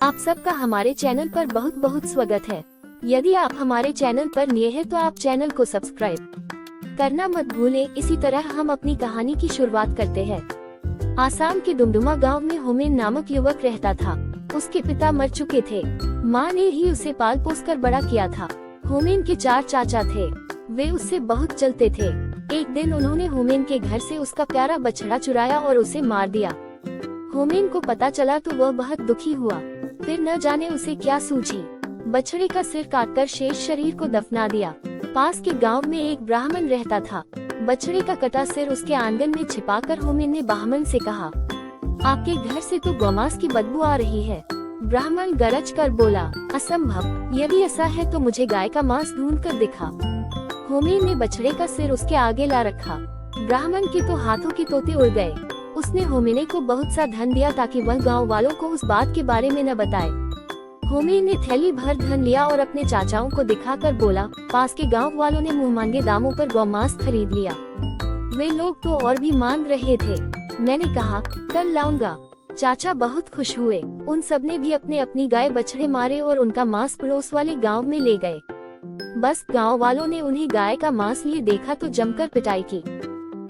आप सबका हमारे चैनल पर बहुत बहुत स्वागत है। यदि आप हमारे चैनल पर नए हैं तो आप चैनल को सब्सक्राइब करना मत भूलें। इसी तरह हम अपनी कहानी की शुरुआत करते हैं। आसाम के दुमदुमा गांव में होमेन नामक युवक रहता था। उसके पिता मर चुके थे। माँ ने ही उसे पाल पोस कर बड़ा किया था। होमेन के 4 चाचा थे। वे उससे बहुत चलते थे। एक दिन उन्होंने होमेन के घर से उसका प्यारा बछड़ा चुराया और उसे मार दिया। होमेन को पता चला तो वह बहुत दुखी हुआ। फिर न जाने उसे क्या सूझी, बछड़े का सिर काटकर शेष शरीर को दफना दिया। पास के गांव में एक ब्राह्मण रहता था। बछड़े का कटा सिर उसके आंगन में छिपाकर होमेन ने ब्राह्मण से कहा, आपके घर से तो गौमांस की बदबू आ रही है। ब्राह्मण गरज कर बोला, असंभव, यदि ऐसा है तो मुझे गाय का मांस ढूंढ कर दिखा। होमेन ने बछड़े का सिर उसके आगे ला रखा। ब्राह्मण के तो हाथों के तोते उड़ गए। उसने होमेने को बहुत सा धन दिया ताकि वह गांव वालों को उस बात के बारे में न बताए। होमेन ने थैली भर धन लिया और अपने चाचाओं को दिखाकर बोला, पास के गांव वालों ने मुंह मांगे दामों पर गौमांस खरीद लिया। वे लोग तो और भी मांग रहे थे। मैंने कहा, कल लाऊंगा। चाचा बहुत खुश हुए। उन सब ने भी अपने अपनी गाय बछड़े मारे और उनका मांस पड़ोस वाले गाँव में ले गए। बस गाँव वालों ने उन्हें गाय का मांस लिए देखा तो जमकर पिटाई की।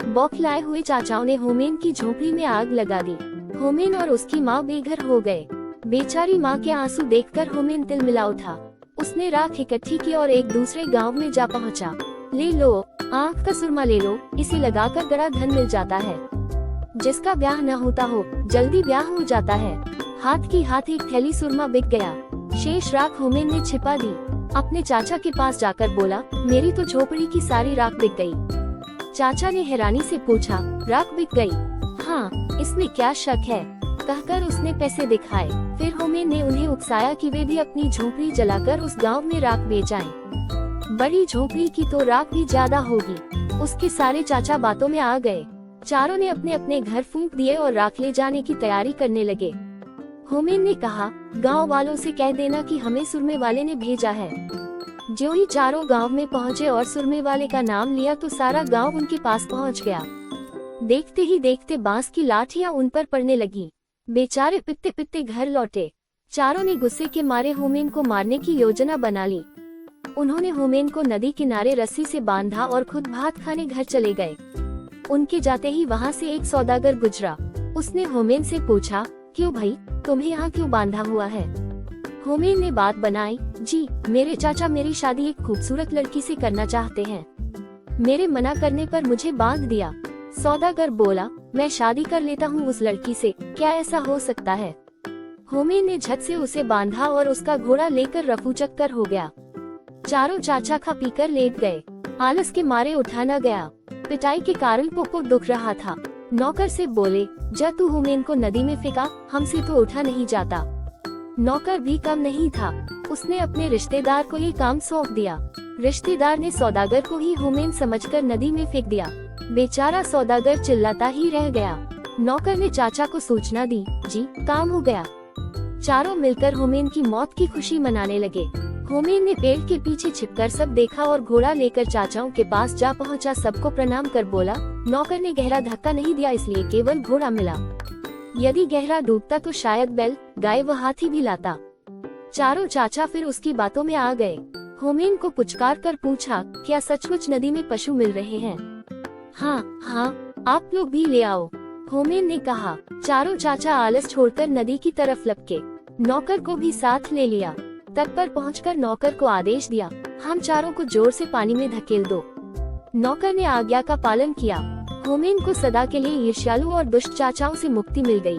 बौखलाए हुए चाचाओं ने होमेन की झोपड़ी में आग लगा दी। होमेन और उसकी माँ बेघर हो गए। बेचारी माँ के आंसू देखकर होमेन तिलमिला उठा। उसने राख इकट्ठी की और एक दूसरे गांव में जा पहुंचा। ले लो, आँख का सुरमा ले लो, इसे लगाकर बड़ा धन मिल जाता है। जिसका ब्याह न होता हो, जल्दी ब्याह हो जाता है। हाथ की हाथ एक थैली सुरमा बिक गया। शेष राख होमेन ने छिपा दी। अपने चाचा के पास जाकर बोला, मेरी तो झोपड़ी की सारी राख बिक गई। चाचा ने हैरानी से पूछा, राख बिक गई? हाँ, इसमें क्या शक है, कहकर उसने पैसे दिखाए। फिर होमेन ने उन्हें उकसाया कि वे भी अपनी झोपड़ी जलाकर उस गांव में राख बेचाएं। बड़ी झोपड़ी की तो राख भी ज्यादा होगी। उसके सारे चाचा बातों में आ गए। चारों ने अपने अपने घर फूंक दिए और राख ले जाने की तैयारी करने लगे। होमेन ने कहा, गाँव वालों से कह देना कि हमें सुरमे वाले ने भेजा है। जो ही चारों गांव में पहुंचे और सुरमे वाले का नाम लिया तो सारा गांव उनके पास पहुंच गया। देखते ही देखते बांस की लाठियां उन पर पड़ने लगी। बेचारे पिटते पिटते घर लौटे। चारों ने गुस्से के मारे होमेन को मारने की योजना बना ली। उन्होंने होमेन को नदी किनारे रस्सी से बांधा और खुद भात खाने घर चले गए। उनके जाते ही वहां से एक सौदागर गुजरा। उसने होमेन से पूछा, क्यों भाई, तुम्हें यहाँ क्यों बांधा हुआ है? होमेन ने बात बनाई, जी, मेरे चाचा मेरी शादी एक खूबसूरत लड़की से करना चाहते हैं। मेरे मना करने पर मुझे बांध दिया। सौदागर बोला, मैं शादी कर लेता हूँ उस लड़की से, क्या ऐसा हो सकता है? होमेन ने झट से उसे बांधा और उसका घोड़ा लेकर रफू चक्कर हो गया। चारों चाचा खा पीकर लेट गए। आलस के मारे उठा न गया। पिटाई के कारण पोपो दुख रहा था। नौकर से बोले, जा तू होमेन को नदी में फेंका, हमसे तो उठा नहीं जाता। नौकर भी कम नहीं था। उसने अपने रिश्तेदार को ये काम सौंप दिया। रिश्तेदार ने सौदागर को ही होमेन समझकर नदी में फेंक दिया। बेचारा सौदागर चिल्लाता ही रह गया। नौकर ने चाचा को सूचना दी, जी, काम हो गया। चारों मिलकर होमेन की मौत की खुशी मनाने लगे। होमेन ने पेड़ के पीछे छिपकर सब देखा और घोड़ा लेकर चाचाओं के पास जा पहुंचा। सबको प्रणाम कर बोला, नौकर ने गहरा धक्का नहीं दिया इसलिए केवल घोड़ा मिला। यदि गहरा डूबता तो शायद बैल, गाय व हाथी भी लाता। चारों चाचा फिर उसकी बातों में आ गए। होमेन को पुचकार कर पूछा, क्या सचमुच नदी में पशु मिल रहे हैं? हाँ हाँ, आप लोग भी ले आओ, होमेन ने कहा। चारों चाचा आलस छोड़कर नदी की तरफ लपके। नौकर को भी साथ ले लिया। तट पर पहुंचकर नौकर को आदेश दिया, हम चारों को जोर से पानी में धकेल दो। नौकर ने आज्ञा का पालन किया। होमेन को सदा के लिए ईर्ष्यालु और दुष्ट चाचाओं से मुक्ति मिल गई।